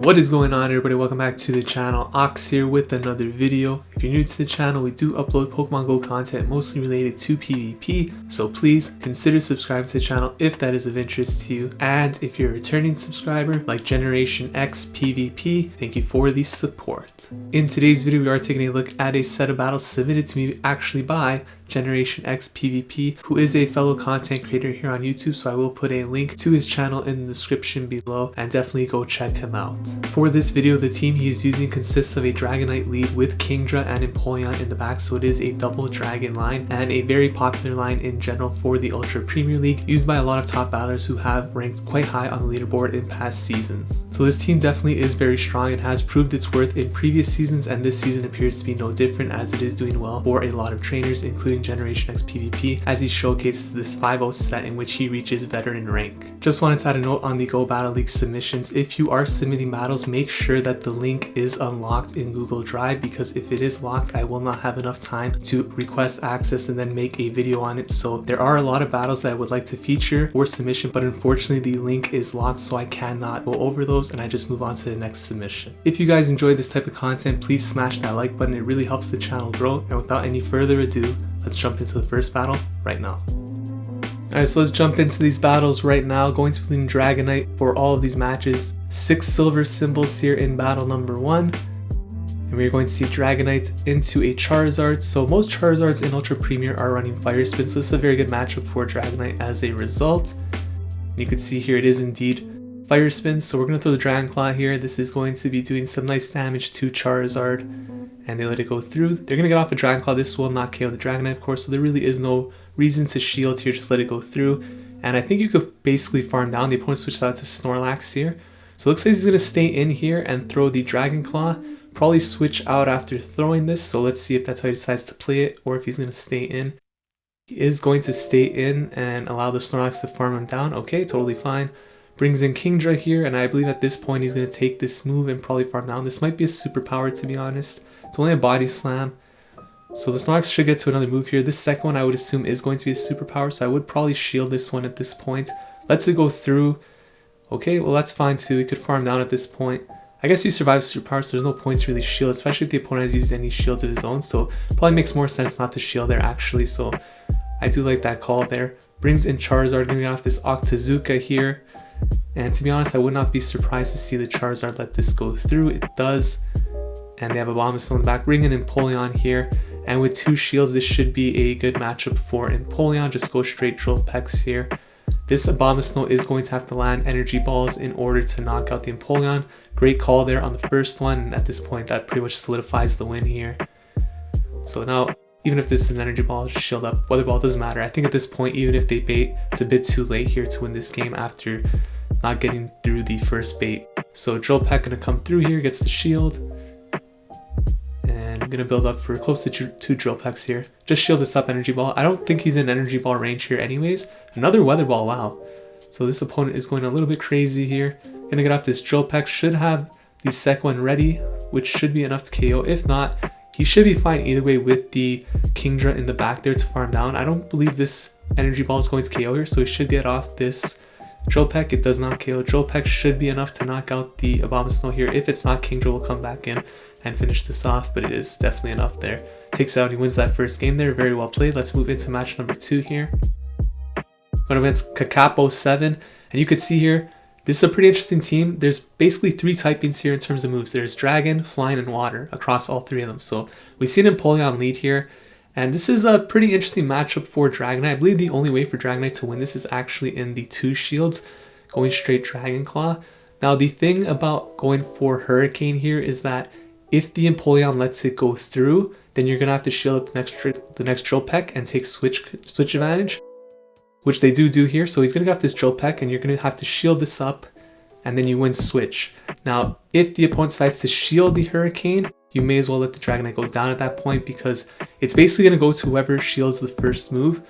What is going on, everybody? Welcome back to the channel. Ox here with another video. If you're new to the channel, we do upload Pokemon Go content mostly related to PvP, so please consider subscribing to the channel if that is of interest to you. And if you're a returning subscriber like Generation X PvP, thank you for the support. In today's video, we are taking a look at a set of battles submitted to me actually by Generation X PvP, who is a fellow content creator here on YouTube, so I will put a link to his channel in the description below and definitely go check him out. For this video, the team he is using consists of a Dragonite lead with Kingdra and Empoleon in the back, so it is a double dragon line and a very popular line in general for the Ultra Premier League, used by a lot of top battlers who have ranked quite high on the leaderboard in past seasons. So this team definitely is very strong and has proved its worth in previous seasons, and this season appears to be no different, as it is doing well for a lot of trainers, including Generation X PvP, as he showcases this 5-0 set in which he reaches veteran rank. Just wanted to add a note on the Go Battle League submissions. If you are submitting battles, make sure that the link is unlocked in Google Drive, because if it is locked, I will not have enough time to request access and then make a video on it. So there are a lot of battles that I would like to feature for submission, but unfortunately the link is locked, so I cannot go over those, and I just move on to the next submission. If you guys enjoy this type of content, please smash that like button. It really helps the channel grow. And without any further ado, let's jump into the first battle right now. Alright, so let's jump into these battles right now. Going to be playing Dragonite for all of these matches. 6 silver symbols here in battle number 1. And we're going to see Dragonite into a Charizard. So most Charizards in Ultra Premier are running Fire Spin, so this is a very good matchup for Dragonite as a result. You can see here it is indeed Fire Spin, so we're going to throw the Dragon Claw here. This is going to be doing some nice damage to Charizard, and they let it go through. They're going to get off a Dragon Claw. This will not KO the Dragonite, of course, so there really is no reason to shield here, just let it go through. And I think you could basically farm down. The opponent switched out to Snorlax here. So it looks like he's going to stay in here and throw the Dragon Claw. Probably switch out after throwing this, so let's see if that's how he decides to play it, or if he's going to stay in. He is going to stay in and allow the Snorlax to farm him down. Okay, totally fine. Brings in Kingdra here, and I believe at this point he's going to take this move and probably farm down. This might be a superpower, to be honest. It's only a Body Slam. So the Snorlax should get to another move here. This second one I would assume is going to be a superpower, so I would probably shield this one at this point. Lets it go through. Okay, well that's fine too. He could farm down at this point. I guess he survives superpower, so there's no point to really shield, especially if the opponent has used any shields of his own. So probably makes more sense not to shield there actually. So I do like that call there. Brings in Charizard, getting off this Octazooka here. And to be honest, I would not be surprised to see the Charizard let this go through. It does. And they have Abomasnow in the back. Bring in Empoleon here. And with 2 shields, this should be a good matchup for Empoleon. Just go straight Drill Pecks here. This Abomasnow is going to have to land Energy Balls in order to knock out the Empoleon. Great call there on the first one. And at this point, that pretty much solidifies the win here. So now, even if this is an Energy Ball, just shield up. Weather Ball doesn't matter. I think at this point, even if they bait, it's a bit too late here to win this game after not getting through the first bait. So Drill Peck gonna come through here, gets the shield. And I'm gonna build up for close to 2 Drill Pecks here. Just shield this up, Energy Ball. I don't think he's in Energy Ball range here anyways. Another Weather Ball, wow. So this opponent is going a little bit crazy here. Gonna get off this Drill Peck. Should have the second one ready, which should be enough to KO. If not, he should be fine either way with the Kingdra in the back there to farm down. I don't believe this Energy Ball is going to KO here, so he should get off this Drill Peck. It does not KO. Drill Peck should be enough to knock out the Abomasnow here. If it's not, Kingdra will come back in and finish this off, but it is definitely enough there. Takes out, he wins that first game there. Very well played. Let's move into match number 2 here. Going against Kakapo7, and you could see here, this is a pretty interesting team. There's basically 3 typings here in terms of moves. There's Dragon, Flying, and Water across all 3 of them. So we see an Empoleon lead here, and this is a pretty interesting matchup for Dragonite. I believe the only way for Dragonite to win this is actually in the 2 shields, going straight Dragon Claw. Now the thing about going for Hurricane here is that if the Empoleon lets it go through, then you're gonna have to shield up the next Drill Peck and take switch advantage, which they do here. So he's gonna get off this Drill Peck, and you're gonna have to shield this up, and then you win switch. Now, if the opponent decides to shield the Hurricane, you may as well let the Dragonite go down at that point, because it's basically gonna go to whoever shields the first move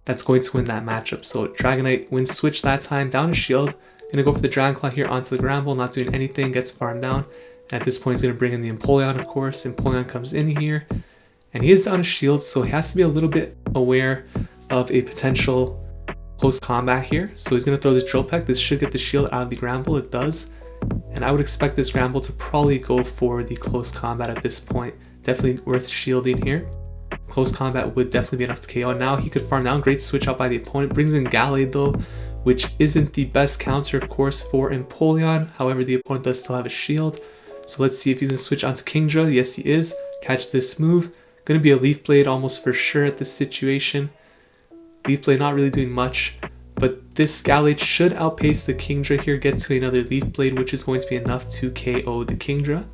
that's going to win that matchup. So Dragonite wins switch that time, down a shield. Gonna go for the Dragon Claw here onto the Granbull, not doing anything, gets farmed down. At this point, he's going to bring in the Empoleon, of course. Empoleon comes in here, and he is down a shield, so he has to be a little bit aware of a potential close combat here. So he's going to throw this Drill Peck. This should get the shield out of the Granbull. It does. and I would expect this Granbull to probably go for the close combat at this point. Definitely worth shielding here. Close combat would definitely be enough to KO. Now he could farm down. Great switch out by the opponent. Brings in Gallade though, which isn't the best counter, of course, for Empoleon. However, the opponent does still have a shield. So let's see if he's going to switch onto Kingdra. Yes, he is. Catch this move. Going to be a Leaf Blade almost for sure at this situation. Leaf Blade not really doing much, but this Gallade should outpace the Kingdra here, get to another Leaf Blade, which is going to be enough to KO the Kingdra.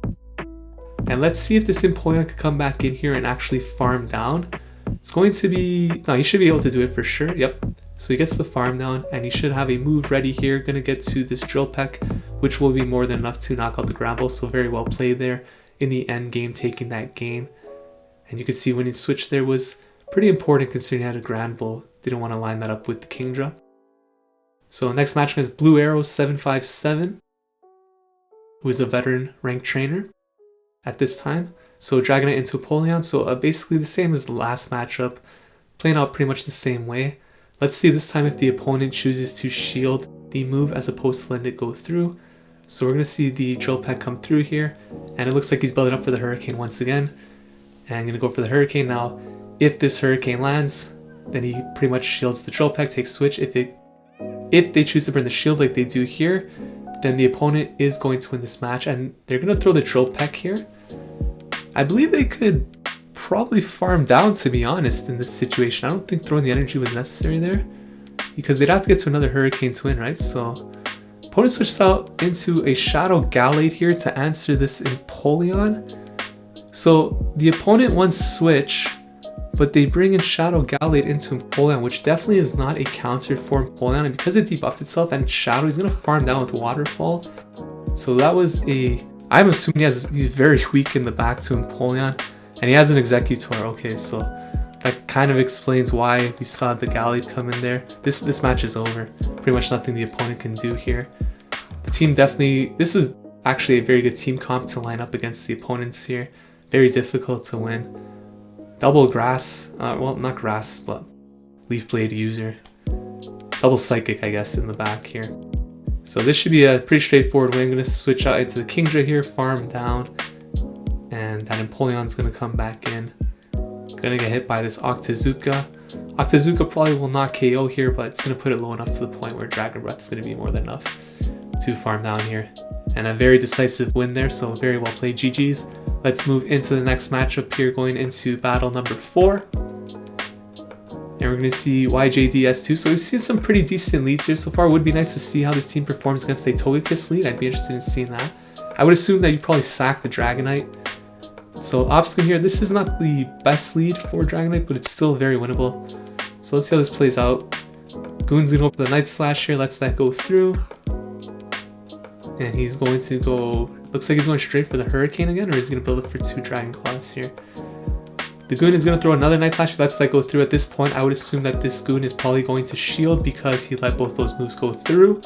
And let's see if this Empoleon could come back in here and actually farm down. It's going to be... no, he should be able to do it for sure. Yep. So he gets the farm down, and he should have a move ready here. Going to get to this Drill Peck, which will be more than enough to knock out the Granbull. So very well played there in the end game, taking that game. And you can see when he switched there was pretty important considering he had a Granbull. Didn't want to line that up with the Kingdra. So next match is Blue Arrow 757, who is a veteran ranked trainer at this time. So Dragonite into Empoleon, so basically the same as the last matchup, playing out pretty much the same way. Let's see this time if the opponent chooses to shield the move as opposed to letting it go through. So we're going to see the Drill Peck come through here, and it looks like he's building up for the Hurricane once again. And I'm going to go for the Hurricane now. If this Hurricane lands, then he pretty much shields the Drill Peck, takes switch. If they choose to burn the shield like they do here, then the opponent is going to win this match, and they're going to throw the Drill Peck here. I believe they could probably farm down, to be honest, in this situation. I don't think throwing the energy was necessary there, because they'd have to get to another Hurricane to win, right? So opponent switched out into a Shadow Gallade here to answer this Empoleon. So the opponent wants switch, but they bring in Shadow Gallade into Empoleon, which definitely is not a counter for Empoleon. And because it debuffed itself and Shadow, he's going to farm down with Waterfall. So that was a... I'm assuming he's very weak in the back to Empoleon. And he has an Exeggutor. Okay, so that kind of explains why we saw the Gallade come in there. This match is over. Pretty much nothing the opponent can do here. The team definitely... This is actually a very good team comp to line up against the opponents here. Very difficult to win. Double grass, well, not grass, but Leaf Blade user. Double Psychic, I guess, in the back here. So this should be a pretty straightforward win. I'm going to switch out into the Kingdra here, farm down. And that Empoleon's going to come back in. Going to get hit by this Octazooka. Octazooka probably will not KO here, but it's going to put it low enough to the point where Dragon Breath is going to be more than enough to farm down here. And a very decisive win there, so very well played, GG's. Let's move into the next matchup here, going into battle number 4. And we're going to see YJDS2. So we've seen some pretty decent leads here so far. It would be nice to see how this team performs against a Togekiss lead. I'd be interested in seeing that. I would assume that you probably sack the Dragonite. So Obstagoon here, this is not the best lead for Dragonite, but it's still very winnable. So let's see how this plays out. Goon's going to go for the Night Slash here, lets that go through. And he's going to go... Looks like he's going straight for the Hurricane again, or is he going to build up for 2 Dragon Claws here? The Goon is going to throw another Night Slash. He lets that go through. At this point, I would assume that this Goon is probably going to shield because he let both those moves go through.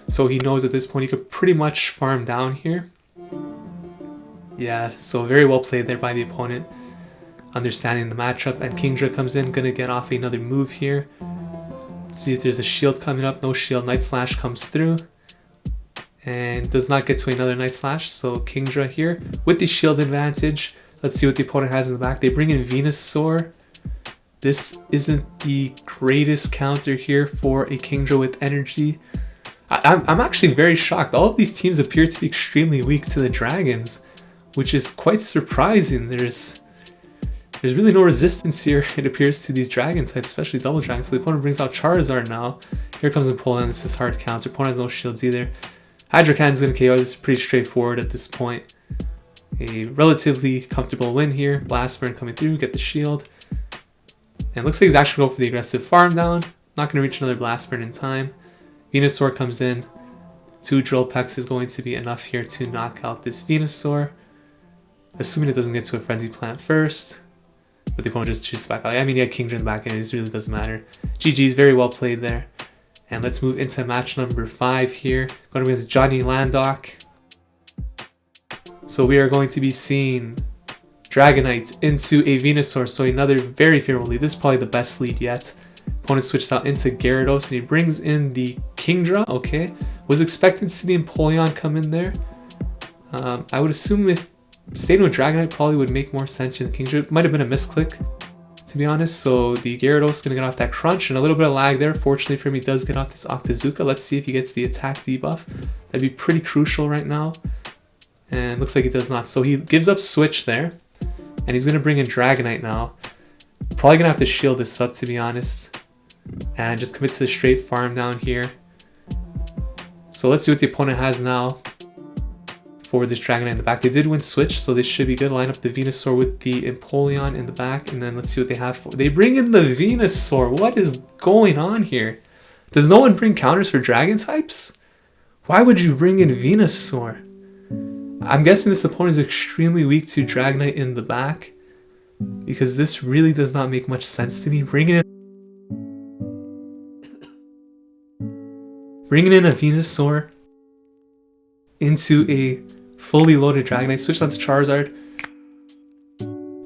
So he knows at this point he could pretty much farm down here. Yeah, so very well played there by the opponent. Understanding the matchup. And Kingdra comes in, going to get off another move here. Let's see if there's a shield coming up. No shield. Night Slash comes through. And does not get to another Night Slash. So Kingdra here with the shield advantage. Let's see what the opponent has in the back. They bring in Venusaur. This isn't the greatest counter here for a Kingdra with energy. I'm actually very shocked. All of these teams appear to be extremely weak to the dragons, which is quite surprising. There's really no resistance here, it appears, to these dragon types, especially double dragons. So the opponent brings out Charizard now. Here comes Empoleon. This is hard counter. Opponent has no shields either. Hydro Cannon's going to KO. This is pretty straightforward at this point. A relatively comfortable win here. Blast Burn coming through, get the shield. And it looks like he's actually going for the aggressive farm down. Not going to reach another Blast Burn in time. Venusaur comes in. 2 Drill Pecks is going to be enough here to knock out this Venusaur. Assuming it doesn't get to a Frenzy Plant first. But the opponent just chooses back out. I mean, he had Kingdra in the back end. It really doesn't matter. GG's, very well played there. And let's move into match number 5 here. Going against Johnny Landock. So we are going to be seeing Dragonite into a Venusaur. So another very favorable lead. This is probably the best lead yet. Opponent switches out into Gyarados and he brings in the Kingdra. Okay. Was expecting to see the Empoleon come in there. I would assume if staying with Dragonite probably would make more sense in the Kingdra. It might have been a misclick, to be honest. So the Gyarados is going to get off that crunch, and a little bit of lag there. Fortunately for him, he does get off this Octazooka. Let's see if he gets the attack debuff. That'd be pretty crucial right now. And looks like he does not. So he gives up Switch there, and he's going to bring in Dragonite now. Probably going to have to shield this up, to be honest, and just commit to the straight farm down here. So let's see what the opponent has now for this Dragonite in the back. They did win Switch, so this should be good. Line up the Venusaur with the Empoleon in the back, and then let's see what they have for. They bring in the Venusaur. What is going on here? Does no one bring counters for Dragon types? Why would you bring in Venusaur? I'm guessing this opponent is extremely weak to Dragonite in the back, because this really does not make much sense to me. Bringing in a Venusaur into a fully loaded Dragonite. Switch on to Charizard.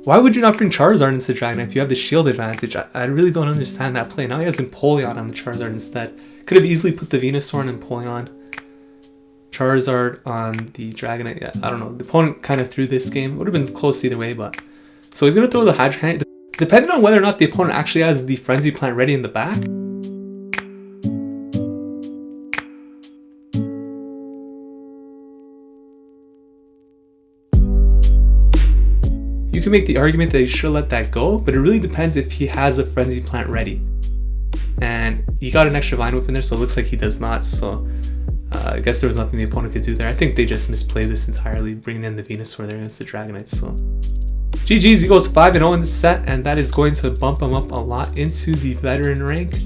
Why would you not bring Charizard into Dragonite if you have the shield advantage? I really don't understand that play. Now he has Empoleon on the Charizard instead. Could have easily put the Venusaur and Empoleon. Charizard on the Dragonite. Yeah, I don't know. The opponent kind of threw this game. It would have been close either way, but... So he's going to throw the Hydro Cannon. Depending on whether or not the opponent actually has the Frenzy Plant ready in the back, you can make the argument that he should let that go, but it really depends if he has the Frenzy Plant ready. And he got an extra Vine Whip in there, so it looks like he does not, so I guess there was nothing the opponent could do there. I think they just misplayed this entirely, bringing in the Venusaur there against the Dragonite, so... GG's, he goes 5-0 in the set, and that is going to bump him up a lot into the veteran rank.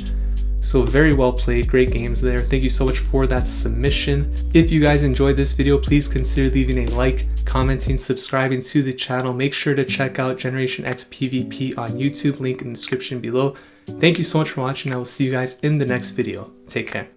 So very well played, great games there. Thank you so much for that submission. If you guys enjoyed this video, please consider leaving a like, commenting, subscribing to the channel. Make sure to check out Generation X PvP on YouTube, link in the description below. Thank you so much for watching. I will see you guys in the next video. Take care.